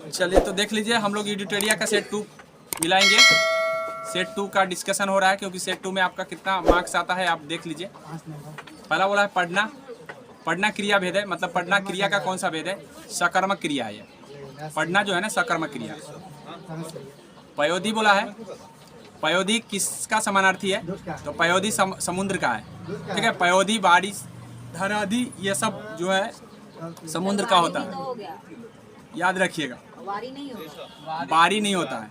चलिए तो देख लीजिए, हम लोग एडिटोरिया का सेट 2 मिलाएंगे। सेट 2 का डिस्कशन हो रहा है, क्योंकि सेट 2 में आपका कितना मार्क्स आता है आप देख लीजिए। पहला बोला है पढ़ना। पढ़ना क्रिया भेद है, मतलब पढ़ना क्रिया का कौन सा भेद है? सकर्मक क्रिया है ये। पढ़ना जो है ना सकर्मक क्रिया। पयोधी बोला है। पयोधी किसका समानार्थी है? तो पयोधी समुद्र का है। ठीक है, पयोधी बारिश धराधी ये सब जो है समुद्र का होता है, याद रखिएगा। वारी नहीं होता, बारी नहीं होता है,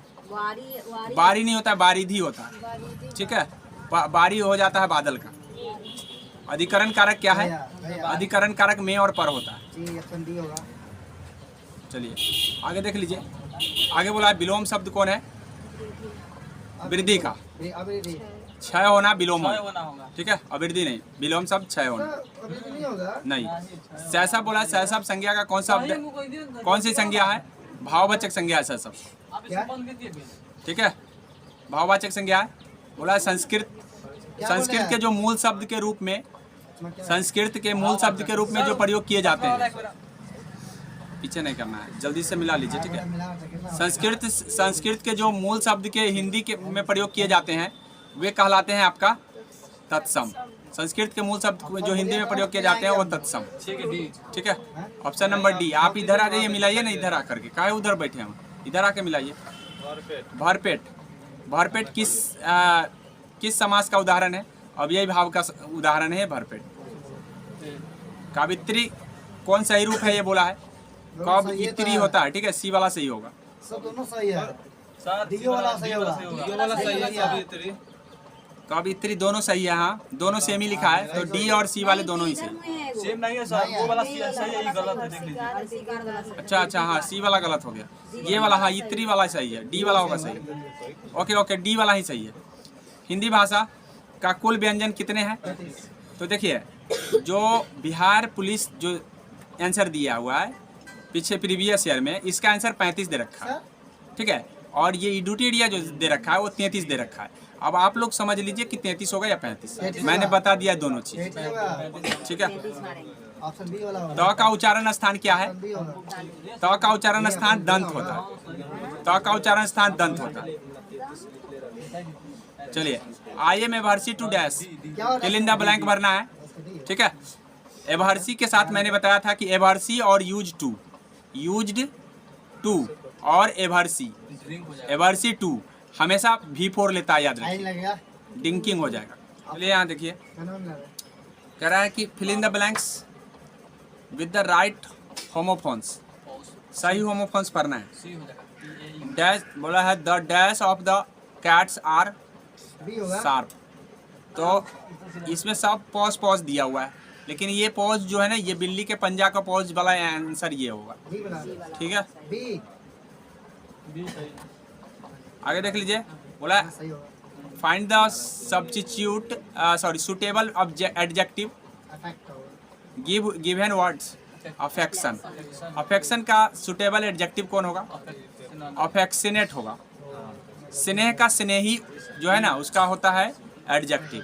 बारी नहीं होता है, बारिधी होता है। ठीक है, बारी हो जाता है बादल का। अधिकरण कारक क्या है? अधिकरण कारक में और पर होता है। चलिए आगे देख लीजिए। आगे बोला है विलोम शब्द कौन है? वृद्धि का। क्षय होना विलोम होना। ठीक है, अवृद्धि नहीं, विलोम शब्द क्षय होना नहीं। सहसा बोला है, सहसा संज्ञा का कौन सा कौन सी संज्ञा है? भाववाचक संज्ञा है सहसा। ठीक है, भाववाचक संज्ञा है। बोला है संस्कृत। संस्कृत के जो मूल शब्द के रूप में, संस्कृत के मूल शब्द के रूप में जो प्रयोग किए जाते हैं, पीछे नहीं करना है, जल्दी से मिला लीजिए। ठीक है, संस्कृत के जो मूल शब्द के हिंदी के में प्रयोग किए जाते हैं वे कहलाते हैं आपका तत्सम। संस्कृत के मूल शब्द जो हिंदी में प्रयोग किए जाते हैं वो तत्सम। ठीक है, ऑप्शन नंबर डी। आप इधर आ जाइए, मिलाइए ना इधर आकर के, काहे उधर बैठे हम, इधर आके मिलाइए। भरपेट। भरपेट किस समास का उदाहरण है? अव्ययी भाव का उदाहरण है भरपेट। कावित्री कौन सही रूप है ये बोला है? कब इत्री होता है। ठीक है, सी वाला सही होगा। सब दोनों सही है। डी वाला सही होगा। डी वाला सही है। कब इत्री दोनों सही है। हाँ, दोनों सेम ही लिखा है, तो डी और सी वाले दोनों ही सही। सेम नहीं है सर, वो वाला सही है, ये गलत है, देख लीजिए। अच्छा, हाँ सी वाला गलत हो गया, ये वाला हाँ इत्री वाला सही है, डी वाला होगा सही। ओके, डी वाला ही सही है। हिंदी भाषा का कुल व्यंजन कितने हैं? तो देखिए, जो बिहार पुलिस जो आंसर दिया हुआ है पीछे प्रीवियस ईयर में, इसका आंसर 35 दे रखा है। ठीक है, और ये एडिटोरिया जो दे रखा है वो 33 दे रखा है। अब आप लोग समझ लीजिए कि 33 होगा या 35। मैंने बता दिया दोनों चीज। ठीक है, त का उच्चारण स्थान क्या है? त का उच्चारण स्थान दंत होता है। त का उच्चारण स्थान दंत होता है। चलिए, I am averse to dash, fill in the blank भरना है। ठीक है, एवर्सी के साथ मैंने बताया था कि एवर्सी और यूज्ड टू और एवर्सी टू हमेशा V4 लेता है, याद रखिए, डिंकिंग हो जाएगा। चलिए यहाँ देखिए, कह रहा है कि fill in the blanks with the right homophones. सही होमोफोन्स पढ़ना है। डैश बोला है the dash of the cats are sharp. तो इसमें सब पॉज दिया हुआ है, लेकिन ये पॉज जो है ना, ये बिल्ली के पंजा का पॉज वाला आंसर ये होगा। ठीक है, आगे देख लीजिए। बोला find the substitute suitable adjective given words. Affection. Affection का सुटेबल एडजेक्टिव कौन होगा? अफेक्शनेट होगा। स्नेह का स्नेही जो है ना उसका होता है एडजेक्टिव।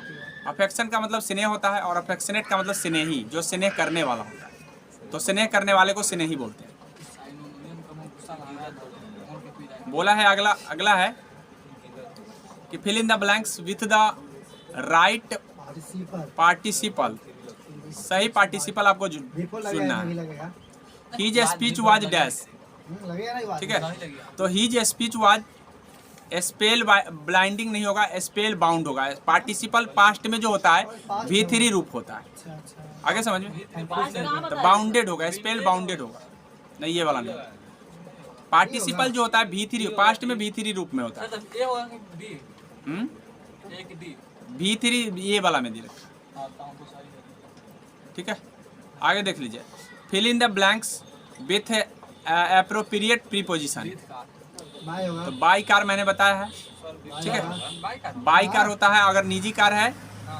अफेक्शन का मतलब स्नेह होता है और अफेक्शनेट का मतलब स्नेही, जो स्नेह करने वाला होता है। तो स्नेह करने वाले को स्नेही बोलते हैं। बोला है अगला है कि fill in the blanks with the right participle. सही पार्टिसिपल आपको सुनना है। His speech was dash. ठीक है, तो his speech was spell blinding नहीं होगा, स्पेल बाउंड होगा। पार्टिसिपल पास्ट में जो होता है V3 रूप होता है। आगे समझ में, तो बाउंडेड होगा, स्पेल बाउंडेड होगा। नहीं, ये वाला नहीं। पार्टिसिपल जो होता है V3 पास्ट में V3 रूप में होता है। V3 ये वाला में दे रखा। ठीक है, आगे देख लीजिए। Fill in the blanks with appropriate preposition. तो बाई कार मैंने बताया है। ठीक है, बाई कार होता है अगर निजी कार है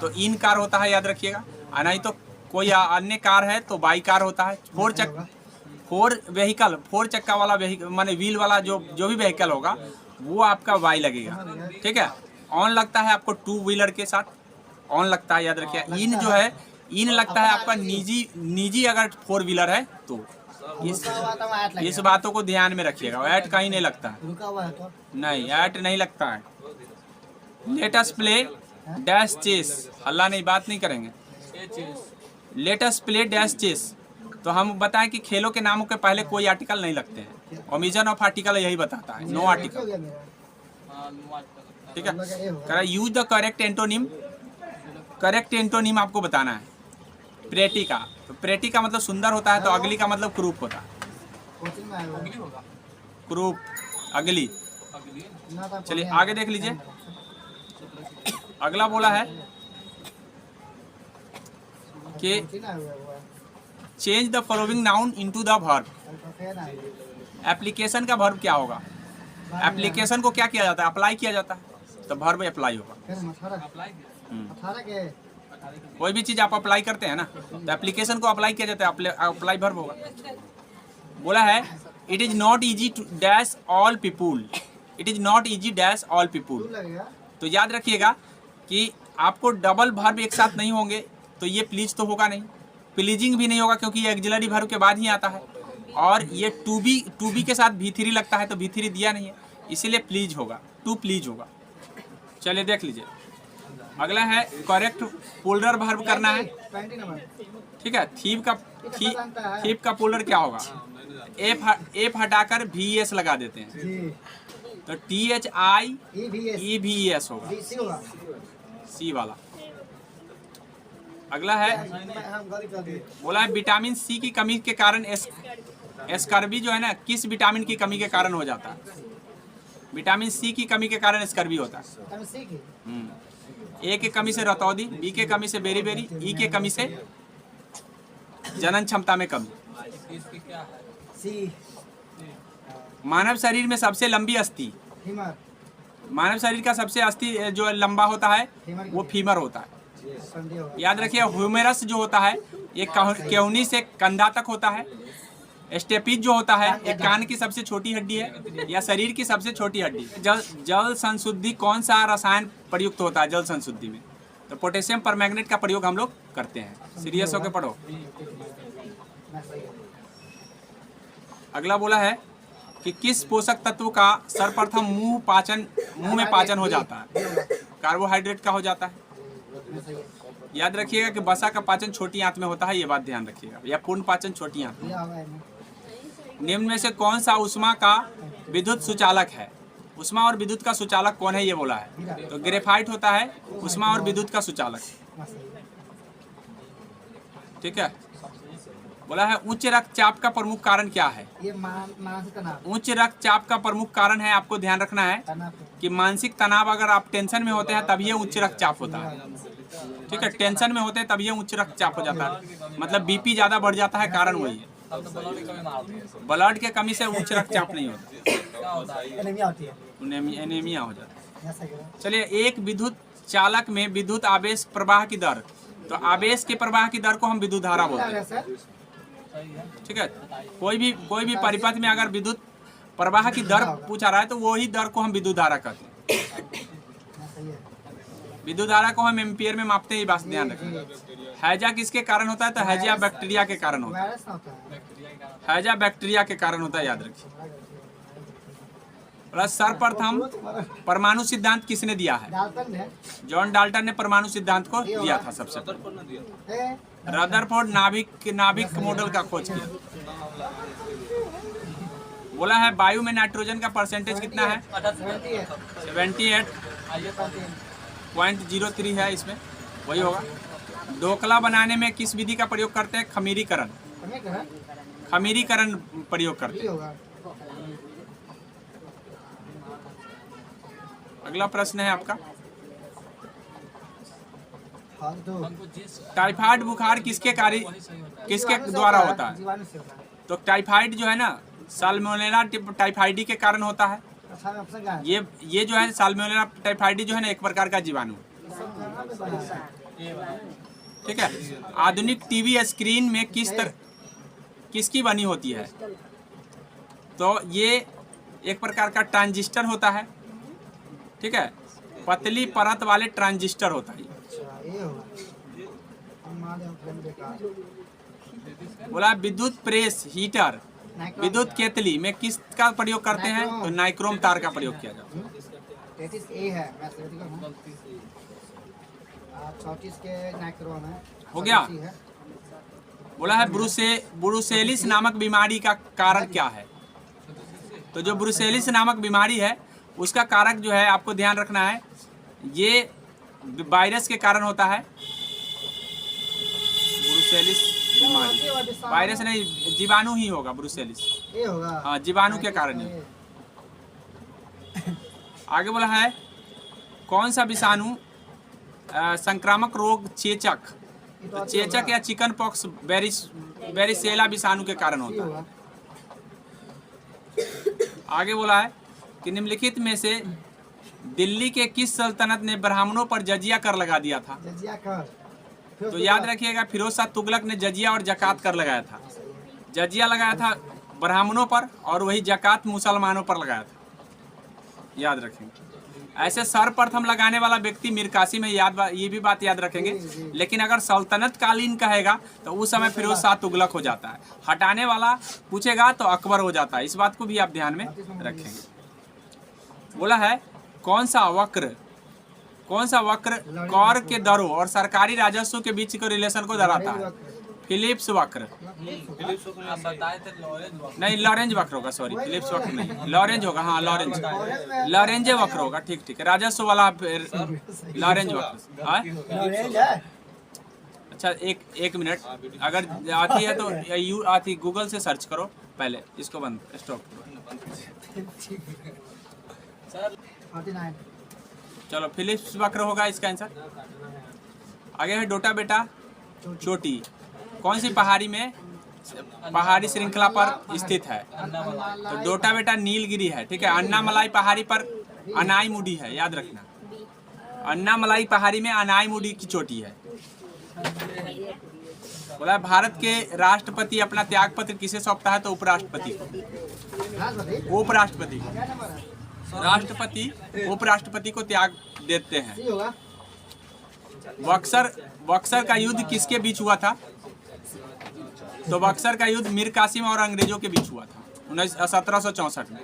तो इन कार होता है, याद रखिएगा। नहीं तो कोई अन्य कार है तो बाई कार होता है। फोर चक्का वाला व्हीकल माने व्हील वाला जो भी व्हीकल होगा वो आपका वाई लगेगा। ठीक है, ऑन लगता है आपको टू व्हीलर के साथ, ऑन लगता है, याद रखिए। इन जो है इन लगता है आपका निजी अगर 4 व्हीलर है तो इस बातों को ध्यान में रखिएगा, ऐट कहीं नहीं लगता है, रुका हुआ है तो नहीं ऐट नहीं लगता है। Let us play dash chase, हल्ला नहीं, बात नहीं करेंगे। Let us play dash chase, तो हम बताएं कि खेलों के नामों के पहले कोई आर्टिकल नहीं लगते हैं। ओमिशन ऑफ आर्टिकल यही बताता है, नो आर्टिकल। ठीक है, कह रहा use the correct antonym. Correct antonym आपको बताना है। प्रेटी का, तो प्रेटी का मतलब सुंदर होता है, तो अगली का मतलब क्रूप होता है। कोचिंग में आया हुआ है। क्रूप, अगली। चलिए आगे देख लीजिए, अगला बोला है कि कोचिंग आया हुआ है। Change the following noun into the verb. Fair आया हुआ है। एप्लीकेशन का वर्ब क्या होगा? एप्लीकेशन को क्या किया जाता है? अप्लाई किया जाता है, तो वर्ब अप्लाई होगा। फिर 18 के कोई भी चीज आप अप्लाई करते हैं ना, तो एप्लीकेशन को अप्लाई किया जाता है, अप्लाई वर्ब होगा। बोला है it is not easy to dash all people. It is not easy dash all people, लगेगा। तो याद रखिएगा कि आपको डबल वर्ब एक साथ नहीं होंगे, तो ये प्लीज तो होगा नहीं, प्लीजिंग भी नहीं होगा क्योंकि ये एक्सिलरी वर्ब के बाद ही आता है, और ये टू बी के साथ V3 लगता है, तो V3 दिया नहीं है, इसीलिए प्लीज होगा, टू प्लीज होगा। चलिए देख लीजिए, अगला है करेक्ट पोलर वर्ब करना है। 20 नंबर। ठीक है, थीप का पोलर क्या होगा? एफ हटाकर VS लगा देते हैं, जी तो THI EVS EVS होगा, सी होगा। सी वाला। अगला है, हम गलती कर दिए। बोला है विटामिन सी की कमी के कारण स्कर्वी जो है ना, किस विटामिन की कमी के कारण हो जाता है? विटामिन सी की कमी के कारण स्कर्वी होता है। हम सी की ए के कमी से रतौदी, बी के कमी से बेरी, ई के कमी से जनन क्षमता में कमी। सी मानव शरीर में सबसे लंबी अस्थि, फीमर मानव शरीर का सबसे अस्थि जो लंबा होता है वो फीमर होता है। संधि होगा। याद रखिए, ह्यूमेरस जो होता है ये केहूनी से कंधा तक होता है। स्टेपिज जो होता है एक कान की सबसे छोटी हड्डी है, या शरीर की सबसे छोटी हड्डी। जल संशुद्धि कौन सा रसायन प्रयुक्त होता है जल संशुद्धि में? तो पोटेशियम परमैंगनेट का प्रयोग हम लोग करते हैं। सीरियस होकर पढ़ो। अगला बोला है कि किस पोषक तत्व का सर्वप्रथम मुंह में पाचन हो जाता है? कार्बोहाइड्रेट का हो जाता है। याद रखिएगा कि वसा का पाचन छोटी आंत में होता है, ये बात ध्यान रखिएगा, या पूर्ण पाचन छोटी आंत में। निम्न में से कौन सा ऊष्मा का विद्युत सुचालक है? ऊष्मा और विद्युत का सुचालक कौन है, ये बोला है, तो ग्रेफाइट होता है ऊष्मा और विद्युत का सुचालक। ठीक है, बोला है उच्च रक्तचाप का प्रमुख कारण क्या है? ये मानसिक तनाव। उच्च रक्तचाप का प्रमुख कारण है, आपको ध्यान रखना है कि मानसिक तनाव, अगर आप टेंशन में होते हैं तब ये उच्च रक्तचाप होता है। ठीक है, टेंशन में होते हैं तब ये उच्च रक्तचाप हो जाता है, मतलब बीपी ज्यादा बढ़ जाता है, कारण वही है। ब्लड के कमी से उच्च रक्तचाप नहीं होता, एनीमिया होती है। एनीमिया हो जाता है। है। चलिए, एक विद्युत चालक में विद्युत आवेश प्रवाह की दर, तो आवेश के प्रवाह की दर को हम विद्युत धारा बोलते हैं। ठीक है, कोई भी परिपथ में अगर विद्युत प्रवाह की दर पूछा रहा है तो वही दर को हम विद्युत धारा कहते हैं। विद्युत धारा को हम एम्पियर में मापते हैं, ये बात ध्यान रखें। हैजा किसके कारण होता है? तो हैजा बैक्टीरिया के कारण होता है। हैजा बैक्टीरिया के कारण होता है, याद रखिए। सर्वप्रथम परमाणु सिद्धांत किसने दिया है? जॉन डाल्टन ने परमाणु सिद्धांत को दिया था सबसे पहले। रदरफोर्ड नाभिक मॉडल का खोज किया। बोला है वायु में नाइट्रोजन का परसेंटेज कितना है? 78.03 है, इसमें वही होगा। ढोकला बनाने में किस विधि का प्रयोग करते हैं? खमीरीकरण। खमीरीकरण प्रयोग करते हैं। अगला प्रश्न है आपका, टाइफाइड बुखार किसके द्वारा होता है? तो टाइफाइड जो है ना, साल्मोनेला टाइफाइडी के कारण होता है। ये जो है साल्मोनेला टाइफाइडी जो है ना, एक प्रकार का जीवाणु। ठीक है, आधुनिक टीवी स्क्रीन में किसकी बनी होती है? तो ये एक प्रकार का ट्रांजिस्टर होता है। ठीक है, पतली परत वाले ट्रांजिस्टर होता है। बोला विद्युत प्रेस हीटर विद्युत केतली में किसका प्रयोग करते हैं? तो नाइक्रोम तार का प्रयोग किया जाता है। 33 ए है, मैं सही हूँ। 34 के नाइक्रोम है। हो गया? 34 है। बोला है ब्रुसेलिस नामक बीमारी का कारण क्या है? तो जो ब्रुसेलिस नामक बीमारी है उसका कारक जो है आपको ध्यान रखना है, ये वायरस के कारण होता है। ब्रुसेलिस बीमारी वायरस नहीं, जीवाणु ही होगा। ब्रुसेलिस ये होगा। हाँ, जीवाणु के कारण ही। आगे बोला है कौन सा विषाणु संक्रामक रोग चेचक, तो चेचक या चिकन पॉक्स वेरिसेला विषाणु के कारण होता है। आगे बोला है कि निम्नलिखित में से दिल्ली के किस सल्तनत ने ब्राह्मणों पर जजिया कर लगा दिया था? जजिया कर। तो याद रखिएगा, फिरोज शाह तुगलक ने जजिया और जकात कर लगाया था। जजिया लगाया था ब्राह्मणों पर और वही जकात मुसलमानों पर लगाया था, याद रखेंगे। ऐसे सर्वप्रथम लगाने वाला व्यक्ति मीर कासिम है, ये भी बात याद रखेंगे। लेकिन अगर सल्तनत कालीन कहेगा तो उस समय फिरोज शाह तुगलक हो जाता है। हटाने वाला पूछेगा तो अकबर हो जाता है। इस बात को भी आप ध्यान में रखेंगे। बोला है कौन सा वक्र कर के दरों और सरकारी राजस्व के बीच के रिलेशन को दर्शाता है? फिलिप्स वक्र आप बताए थे लॉरेंज वक्र। नहीं, लॉरेंज वक्र होगा, सॉरी, फिलिप्स वक्र नहीं, लॉरेंज होगा। हाँ, लॉरेंज वक्र होगा, ठीक है। राजस्व वाला लॉरेंज वक्र। हाँ? अच्छा, एक मिनट, अगर आती है तो आती गूगल से सर्च करो पहले, इसको बंद स्टॉप करो। 49। चलो, फिलिप्स वक्र होगा इसका आंसर। आगे है डोटा बेटा चोटी, कौन सी पहाड़ी श्रृंखला पर स्थित है? तो डोटा बेटा नीलगिरी है, ठीक है। अन्नामलाई पहाड़ी पर अनाईमुडी है, याद रखना। अन्नामलाई पहाड़ी में अनाईमुडी की चोटी है। बोला भारत के राष्ट्रपति अपना त्यागपत्र किसे सौंपता है? तो उपराष्ट्रपति को। उपराष्ट्रपति को, राष्ट्रपति उपराष्ट्रपति को त्याग देते हैं। सी होगा। बक्सर का युद्ध किसके बीच हुआ था? तो बक्सर का युद्ध मीर कासिम और अंग्रेजों के बीच हुआ था 1764 में।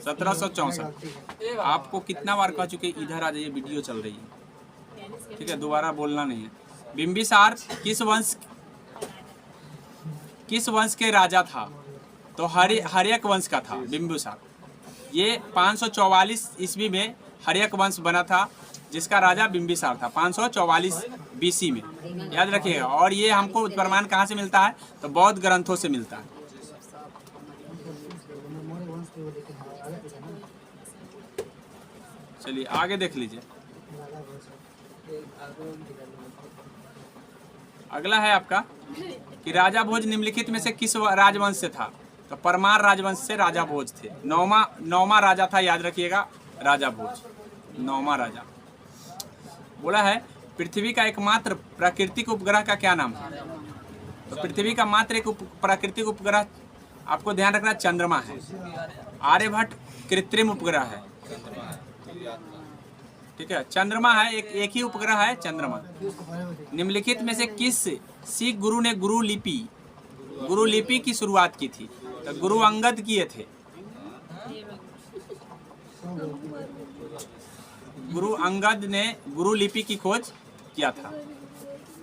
1764। आपको कितना बार कह चुके इधर आ जाइए, वीडियो चल रही है, ठीक है, दोबारा बोलना नहीं है। बिंबिसार किस वंश के राजा था? तो हर्यक वंश का था बिंबिसार। ये 544 ईस्वी में हर्यक वंश बना था, जिसका राजा बिंबिसार था 544 बीसी में, याद रखिएगा। और ये हमको प्रमाण कहाँ से मिलता है? तो बौद्ध ग्रंथों से मिलता है। चलिए आगे देख लीजिए। अगला है आपका कि राजा भोज निम्नलिखित में से किस राजवंश से था? तो परमार राजवंश से राजा भोज थे। नौमा राजा था, याद रखिएगा, राजा भोज, नौमा राजा। बोला है पृथ्वी का एकमात्र प्राकृतिक उपग्रह का क्या नाम है? तो पृथ्वी का मात्र एक प्राकृतिक उपग्रह आपको ध्यान रखना चंद्रमा है। आर्यभट्ट कृत्रिम उपग्रह है, ठीक है, चंद्रमा है, एक ही उपग्रह है चंद्रमा। निम्नलिखित में से किस सिख गुरु ने गुरु लिपि की शुरुआत की थी? तो गुरु अंगद किए थे। गुरु अंगद ने गुरु लिपि की खोज किया था,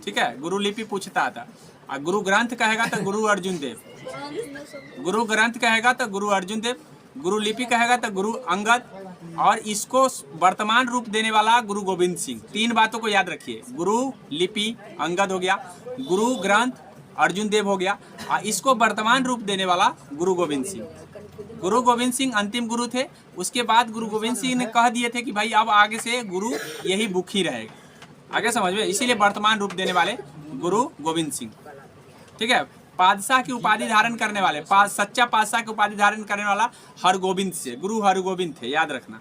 ठीक है। गुरु लिपि पूछता था। और गुरु ग्रंथ कहेगा तो गुरु अर्जुन देव, गुरु ग्रंथ कहेगा तो गुरु अर्जुन देव, गुरु लिपि कहेगा तो गुरु अंगद, और इसको वर्तमान रूप देने वाला गुरु गोविंद सिंह। तीन बातों को याद रखिए, गुरु लिपि अंगद हो गया, गुरु ग्रंथ अर्जुन देव हो गया, और इसको वर्तमान रूप देने वाला गुरु गोविंद सिंह। गुरु गोविंद सिंह अंतिम गुरु थे। उसके बाद गुरु गोविंद सिंह ने कह दिए थे कि भाई अब आगे से गुरु यही बुक ही रहेगा, आगे समझ में, इसीलिए वर्तमान रूप देने वाले गुरु गोविंद सिंह, ठीक है। पादशाह की उपाधि धारण करने वाले, सच्चा पादशाह की उपाधि धारण करने वाला हरगोविंद से, गुरु हरगोविंद थे, याद रखना।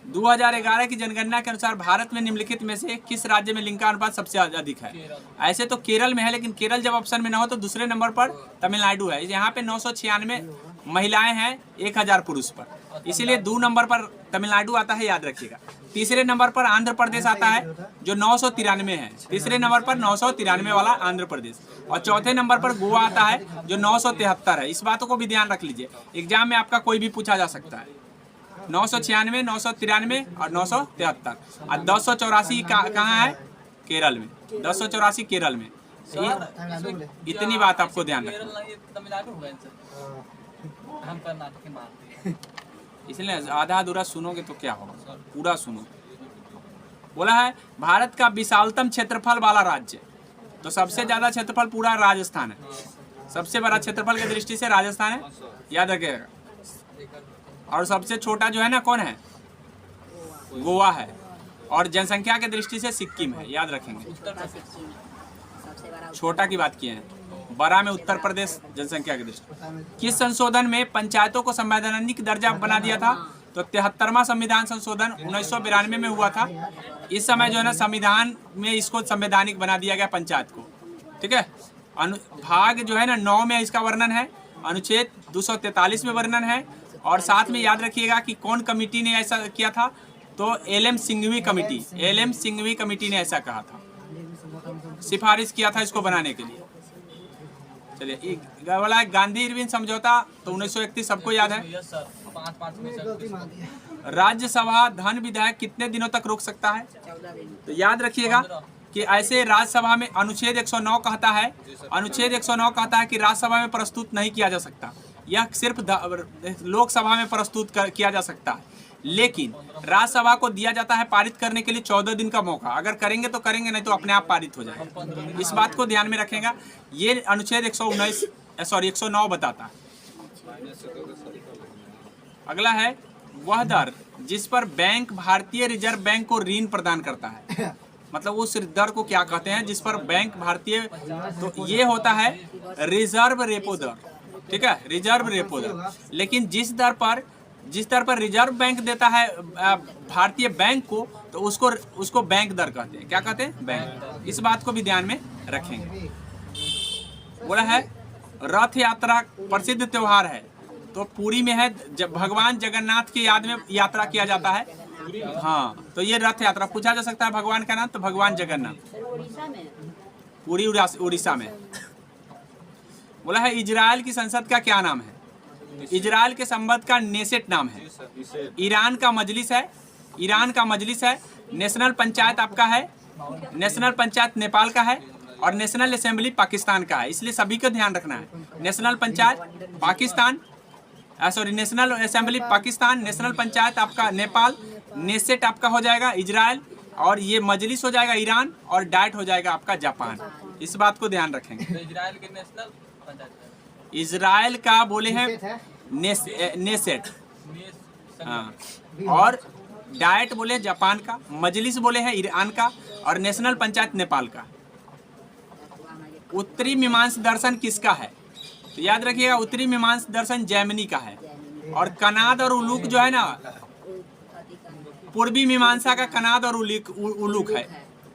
2011 की जनगणना के अनुसार भारत में निम्नलिखित में से किस राज्य में लिंगानुपात सबसे अधिक है? ऐसे तो केरल में है, लेकिन केरल जब ऑप्शन में न हो तो दूसरे नंबर पर तमिलनाडु है। यहाँ पे 996 महिलाएं हैं 1000 पुरुष पर, इसीलिए 2 नंबर पर तमिलनाडु आता है, याद रखिएगा। तीसरे नंबर पर आंध्र प्रदेश आता है जो 993 है। तीसरे नंबर पर 993 वाला आंध्र प्रदेश, और चौथे नंबर पर गोवा आता है जो 973 है। इस बातों को भी ध्यान रख लीजिए, एग्जाम में आपका कोई भी पूछा जा सकता है। 996, 993 और 973। और 1084 कहाँ है? केरल में। 1084 केरल में। इतनी बात आपको ध्यान रखना। केरल नहीं, तमिलनाडु होगा इनसे। हम कर्नाटक के मानते हैं। इसलिए आधा अधूरा सुनोगे तो क्या होगा, पूरा सुनो। बोला है भारत का विशालतम क्षेत्रफल वाला राज्य, तो सबसे ज्यादा क्षेत्रफल पूरा राजस्थान है। सबसे बड़ा क्षेत्रफल की दृष्टि से राजस्थान है, याद रखिएगा। और सबसे छोटा जो है ना कौन है? गोवा है। और जनसंख्या की दृष्टि से सिक्किम है, याद रखेंगे। छोटा की बात किए हैं, बड़ा में उत्तर प्रदेश जनसंख्या की दृष्टि। किस संशोधन में पंचायतों को संवैधानिक दर्जा बना दिया था? तो 73वां संविधान संशोधन 1992 में हुआ था। इस समय जो है ना संविधान में इसको संवैधानिक बना दिया गया पंचायत को, ठीक है। भाग जो है ना 9 में इसका वर्णन है, अनुच्छेद 243 में वर्णन है। और साथ में याद रखिएगा कि कौन कमेटी ने ऐसा किया था? तो LM. Singhvi committee, LM. Singhvi committee ने ऐसा कहा था, सिफारिश किया था इसको बनाने के लिए। चलिए, वाला गांधी इरविन समझौता तो 1931 सबको याद है। यस सर, 5 में राज्यसभा धन विधेयक कितने दिनों तक रोक सकता है? तो याद रखिएगा कि ऐसे राज्यसभा में अनुच्छेद 109 कहता है, अनुच्छेद 109 कहता है कि राज्यसभा में प्रस्तुत नहीं किया जा सकता, यह सिर्फ लोकसभा में प्रस्तुत किया जा सकता है। लेकिन राज्यसभा को दिया जाता है पारित करने के लिए 14 दिन का मौका। अगर करेंगे तो करेंगे, नहीं तो अपने आप पारित हो जाएगा। इस बात को ध्यान में रखेगा। ये अनुच्छेद 109 बताता है। अगला है वह दर जिस पर बैंक भारतीय रिजर्व बैंक को ऋण प्रदान करता है। मतलब उस दर को क्या कहते हैं जिस पर बैंक भारतीय, तो ये होता है रिजर्व रेपो दर, ठीक है, रिजर्व रेपो दर। लेकिन जिस दर पर रिजर्व बैंक देता है भारतीय बैंक को, तो उसको बैंक दर कहते हैं। क्या कहते हैं? बैंक। इस बात को भी ध्यान में रखेंगे। बोला है रथ यात्रा प्रसिद्ध त्योहार है, तो पुरी में है। जब भगवान जगन्नाथ की याद में यात्रा किया जाता है, हाँ, तो ये रथ यात्रा पूछा जा सकता है। भगवान का नाम तो भगवान जगन्नाथ, पूरी उड़ीसा में। बोला है इजराइल की संसद का क्या नाम है? इजराइल के संसद का नेसेट नाम है। ईरान का मजलिस है, ईरान का मजलिस है। नेशनल पंचायत आपका है, नेशनल पंचायत नेपाल का है। और नेशनल असेंबली पाकिस्तान का है, इसलिए सभी को ध्यान रखना है। National panchayat Pakistan, national assembly Pakistan, national panchayat आपका नेपाल, नेसेट आपका हो जाएगा इजराइल, और ये मजलिस हो जाएगा ईरान, और डाइट हो जाएगा आपका जापान। इस बात को ध्यान रखेंगे। तो इजराइल के नेशनल पंचायत, इजराइल का बोले हैं नेसेट, हाँ, और डाइट बोले जापान का, मजलिस बोले हैं ईरान का, और नेशनल पंचायत नेपाल का। उत्तरी मीमांसा दर्शन किसका है? तो याद रखिएगा उत्तरी मीमांसा दर्शन जैमिनी का है। और कनाद और उलूक जो है ना, पूर्वी मीमांसा का कनाद और उलूक है,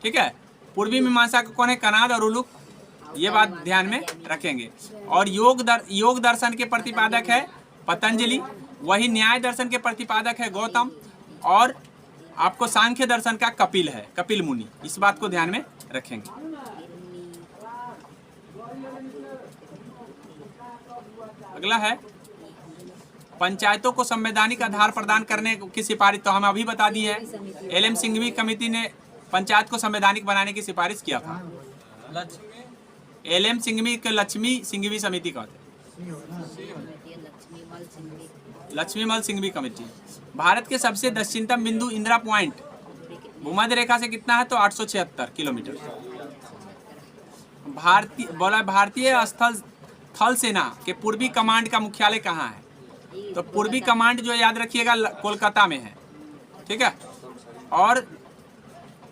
ठीक है। पूर्वी मीमांसा का कौन है? कनाद और उलूक। ये बात ध्यान में रखेंगे। और योग दर्शन के प्रतिपादक है पतंजलि, वही न्याय दर्शन के प्रतिपादक है गौतम, और आपको सांख्य दर्शन का कपिल है, कपिल मुनि। इस बात को ध्यान में रखेंगे। अगला है पंचायतों को संवैधानिक आधार प्रदान करने की सिफारिश, तो हम अभी बता दी है। एल.एम. सिंघवी कमेटी ने पंचायत को संवैधानिक बनाने की सिफारिश किया था। एल.एम. सिंघवी के लक्ष्मी सिंघवी समिति कहते हैं, लक्ष्मीमल सिंघवी कमेटी। भारत के सबसे दक्षिणतम बिंदु इंदिरा पॉइंट भूमध्य रेखा से कितना है? तो 876 किलोमीटर। भारतीय थल सेना के पूर्वी कमांड का मुख्यालय कहाँ है? तो पूर्वी कमांड जो याद रखिएगा कोलकाता में है, ठीक है। और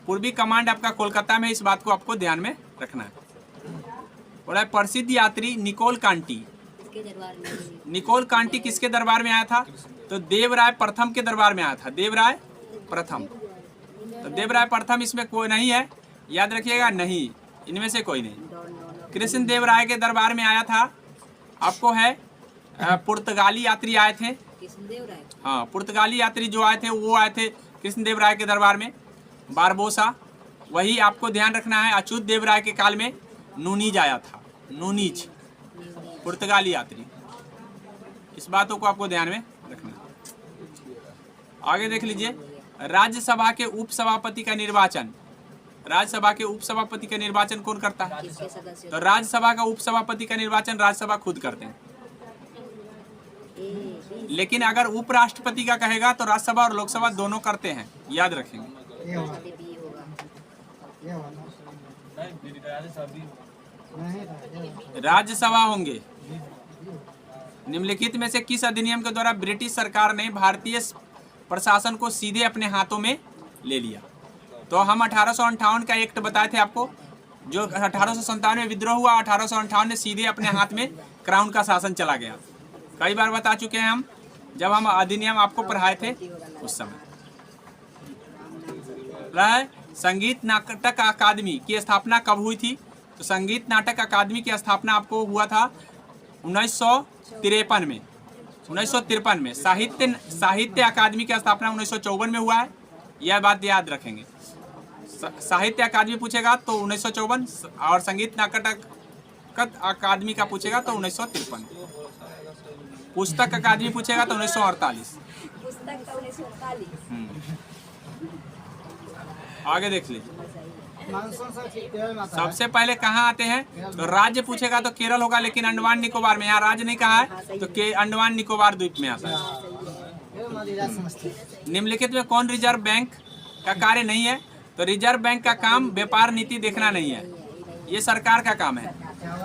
पूर्वी कमांड आपका कोलकाता में, इस बात को आपको ध्यान में रखना है। बोला प्रसिद्ध यात्री निकोल कांटी, निकोल कांटी किसके दरबार में आया था? तो देवराय प्रथम के दरबार में आया था, देवराय प्रथम। तो देवराय प्रथम इसमें कोई नहीं है, याद रखिएगा, नहीं, इनमें से कोई नहीं। कृष्ण देव राय के दरबार में आया था आपको है पुर्तगाली यात्री आए थे, हाँ, पुर्तगाली यात्री जो आए थे वो आए थे कृष्णदेव राय के दरबार में, बारबोसा। वही आपको ध्यान रखना है, अच्युत देव राय के काल में नूनीज आया था, नूनीज पुर्तगाली यात्री। इस बातों को आपको ध्यान में रखना है। आगे देख लीजिए, राज्यसभा के उपसभापति का निर्वाचन, राज्यसभा के उपसभापति का निर्वाचन कौन करता है? तो राज्यसभा का उपसभापति का निर्वाचन राज्यसभा खुद करते हैं। लेकिन अगर उपराष्ट्रपति का कहेगा तो राज्यसभा और लोकसभा दोनों करते हैं, याद रखेंगे। ये होगा, ये होगा। नहीं, राज्यसभा होंगे। निम्नलिखित में से किस अधिनियम के द्वारा ब्रिटिश सरकार ने भारतीय प्रशासन को सीधे अपने हाथों में ले लिया? तो हम 1858 का एक्ट बताए थे आपको, जो 1857 में विद्रोह हुआ, 1858 में सीधे अपने हाथ में क्राउन का शासन चला गया। कई बार बता चुके हैं हम, जब हम अधिनियम आपको पढ़ाए थे उस समय। संगीत नाटक अकादमी की स्थापना कब हुई थी? तो संगीत नाटक अकादमी की स्थापना आपको हुआ था 1953 में, 1953 में। साहित्य अकादमी की स्थापना 1954 में हुआ है, यह बात याद रखेंगे। साहित्य अकादमी पूछेगा तो 1954, और संगीत नाटक अकादमी का पूछेगा तो 1953। पुस्तक अकादमी पूछेगा तो 1948। आगे देख लीजिए, मानसून सब केरल में आता है। सबसे पहले कहाँ आते हैं? तो राज्य पूछेगा तो केरल होगा, लेकिन अंडमान निकोबार में, यहाँ राज्य नहीं कहा है तो के अंडमान निकोबार द्वीप में आता है। ये मदिरा समझते हैं। निम्नलिखित में कौन रिजर्व बैंक का कार्य नहीं है? तो रिजर्व बैंक का काम व्यापार नीति देखना नहीं है, ये सरकार का काम है,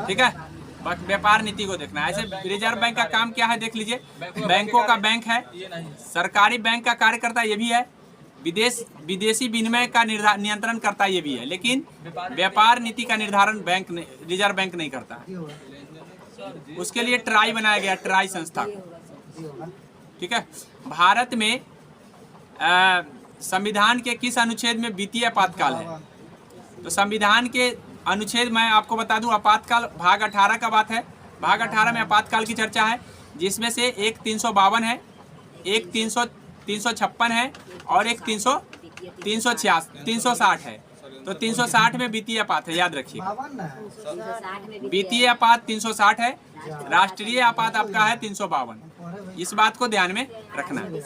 ठीक है, बस व्यापार नीति को देखना है। ऐसे रिजर्व बैंक का काम क्या है देख लीजिए, बैंकों का बैंक है, सरकारी बैंक का कार्य करता है, ये भी है, विदेशी विनिमय का नियंत्रण करता है, ये भी है, लेकिन व्यापार नीति का निर्धारण बैंक रिजर्व बैंक नहीं करता। ये होगा, उसके लिए ट्राई बनाया गया, ट्राई संस्था को, ये होगा। ठीक है। भारत में संविधान के किस अनुच्छेद में वित्तीय आपातकाल है? तो संविधान के अनुच्छेद मैं आपको बता दूं, आपातकाल भाग 18 का बात है। भाग 18 में आपातकाल की चर्चा है, जिसमें से एक 352 है, एक 356 है और एक 360 है। तो 360 में वित्तीय आपात है, याद रखिए। 52 है। वित्तीय आपात 360 है, राष्ट्रीय आपात आपका है 352। इस बात को ध्यान में रखना है।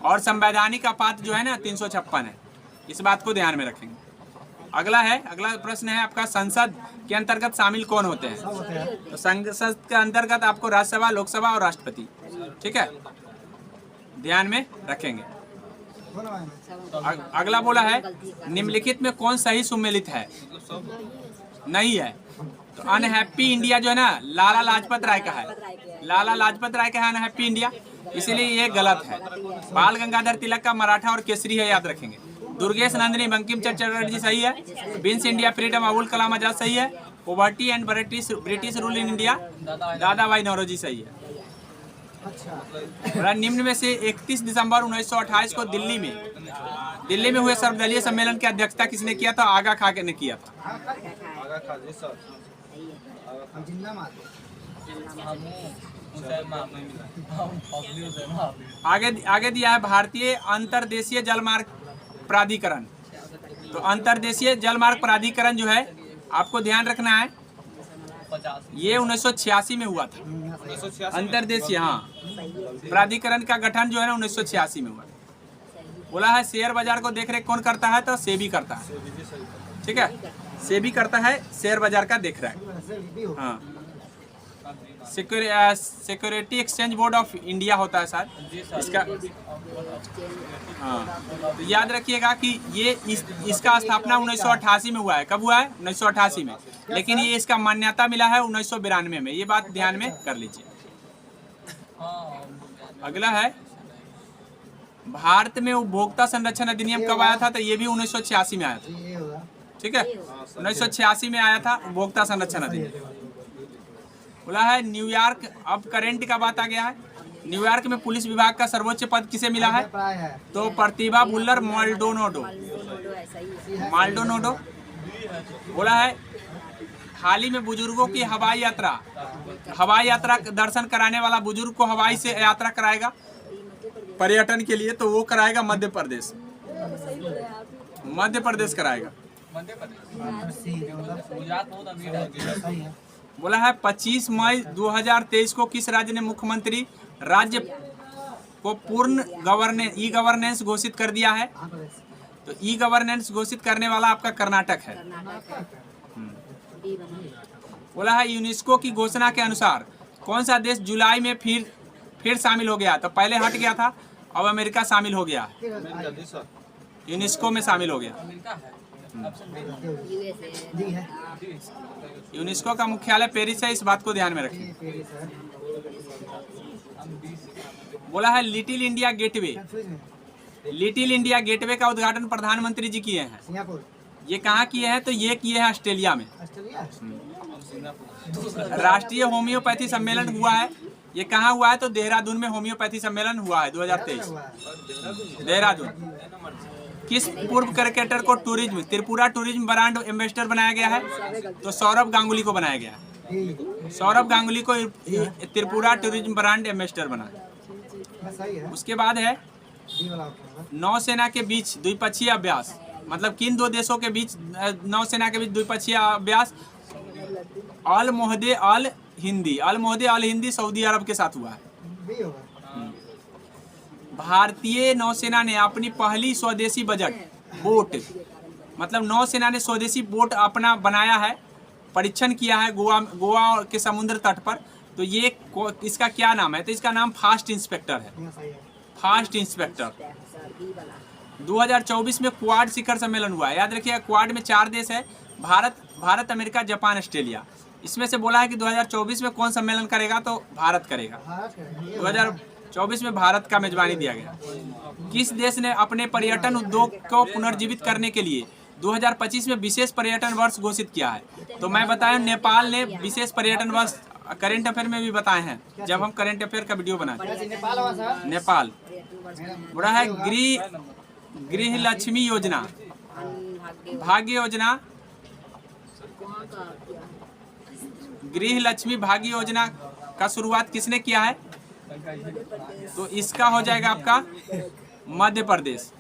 और संवैधानिक आपात जो है ना 356 है, इस बात को ध्यान में रखेंगे। अगला प्रश्न है आपका, संसद के अंतर्गत शामिल कौन होते हैं? सब होते हैं। तो संसद के अंतर्गत आपको राज्यसभा, लोकसभा और राष्ट्रपति, ठीक है, ध्यान में रखेंगे। बोलो भाई। अगला बोला है, निम्नलिखित में कौन सही सुमेलित है? नहीं है। तो अनहैप्पी इंडिया जो है ना, लाला लाजपत राय का है, लाला लाजपत राय का है अनहैप्पी इंडिया, इसीलिए ये गलत है। बाल गंगाधर तिलक का मराठा और केसरी है, याद रखेंगे। दुर्गेश नंदिनी बंकिम चंद्र चटर्जी सही है। Beans India freedom Abul Kalam Azad सही है। Poverty and British rule in India दादा भाई नौरोजी सही है। अच्छा, निम्न में से 31 दिसंबर 1928 को दिल्ली में हुए सर्वदलीय सम्मेलन की अध्यक्षता किसने किया था? आगा खान ने किया था। हम जिंदा मार। आगे दिया है भारतीय अंतर्देशीय जलमार्ग प्राधिकरण। तो अंतर्देशीय जलमार्ग प्राधिकरण जो है आपको ध्यान रखना है, ये 1986 में हुआ था। अंतर्देशीय प्राधिकरण का गठन जो है ना 1986 में हुआ। बोला है शेयर बाजार को देखरेख कौन करता है? तो सेबी करता है, ठीक है, सेबी करता है शेयर बाजार का देखरेख। हाँ, security exchange board of India होता है शायद इसका। हाँ, तो याद रखिएगा कि ये इसका स्थापना 1988 में हुआ है। कब हुआ है? 1988 में, लेकिन ये इसका मान्यता मिला है 1992 में, ये बात ध्यान में कर लीजिए। अगला है, भारत में उपभोक्ता संरक्षण अधिनियम कब आया था? तो ये भी 1986 में आया था, ये होगा। ठीक है, 1986 में आया था उपभोक्ता संरक्षण अधिनियम। बोला है न्यूयॉर्क, अब करंट का बात आ गया है। न्यूयॉर्क में पुलिस विभाग का सर्वोच्च पद किसे मिला है? प्राय है। तो प्रतिभा बुल्लर माल्डोनाडो। बोला है हाल ही में बुजुर्गों की हवाई यात्रा दर्शन कराने वाला बुजुर्ग को हवाई से यात्रा कराएगा। पर्यटन के लिए, तो वो कराएगा मध्य प्रदेश। मध्य प्रदेश कराएगा। मध्य प्रदेश गुजरात बहुत अमीर है। सही है। बोला है 25 मई 2023 को किस राज्य ने मुख्यमंत्री राज्य को पूर्ण ई गवर्नेंस घोषित कर दिया है? आंध्र प्रदेश। तो ई गवर्नेंस घोषित करने वाला आपका कर्नाटक है। बोला है यूनेस्को की घोषणा के अनुसार कौन सा देश जुलाई में फिर शामिल हो गया? तो पहले हट गया था, अब अमेरिका शामिल हो गया है, यूनेस्को में शामिल हो गया। अमेरिका है। Option B. जी है। यूनेस्को का मुख्यालय पेरिस है, इस बात को ध्यान में रखिए। पेरिस है। बोला है लिटिल इंडिया गेटवे। कंफ्यूज में। लिटिल इंडिया गेटवे का उद्घाटन प्रधानमंत्री जी किए हैं। सिंगापुर। ये कहाँ किए हैं? तो ये किए हैं ऑस्ट्रेलिया में। ऑस्ट्रेलिया। राष्ट्रीय होम्योपैथी सम्मेलन हुआ है, ये कहाँ हुआ है? तो देहरादून में होम्योपैथी सम्मेलन हुआ है 2023, देहरादून। किस पूर्व क्रिकेटर को त्रिपुरा टूरिज्म ब्रांड एम्बेसडर बनाया गया है? तो सौरभ गांगुली को बनाया गया है। सौरभ गांगुली को त्रिपुरा टूरिज्म ब्रांड एम्बेसडर बनाया। सही है। उसके बाद है डी वाला ऑप्शन। नौसेना के बीच द्विपक्षीय अभ्यास, मतलब किन दो देशों के बीच नौसेना के बीच द्विपक्षीय अभ्यास? अल मोहदे अल हिंदी सऊदी अरब के साथ हुआ है। बी होगा। भारतीय नौसेना ने अपनी पहली स्वदेशी बजट बोट, मतलब नौसेना ने स्वदेशी बोट अपना बनाया है, परीक्षण किया है गोवा के समुद्र तट पर। तो ये इसका क्या नाम है? तो इसका नाम फास्ट इंस्पेक्टर है। यहाँ सही है। Fast inspector. 2024 में क्वाड शिखर सम्मेलन हुआ है, याद रखिएगा। क्वाड में 4 देश है, भारत, अमेरिका, जापान, ऑस्ट्रेलिया। इसमें से बोला है कि 2024 में कौन सम्मेलन करेगा? तो भारत करेगा। भारत करेंगे। 2024 में भारत का मेजबानी दिया गया। किस देश ने अपने पर्यटन उद्योग को पुनर्जीवित करने के लिए 2025 में विशेष पर्यटन वर्ष घोषित किया है? तो मैं बताया नेपाल ने विशेष पर्यटन वर्ष करेंट अफेयर में भी बताए हैं, जब हम करेंट अफेयर का वीडियो बनाते हैं। नेपाल हुआ सर। नेपाल। बोला है गृह लक्ष्मी योजना, भाग्य योजना, गृह लक्ष्मी भाग्य योजना का शुरुआत किसने किया है? तो इसका हो जाएगा आपका मध्य प्रदेश।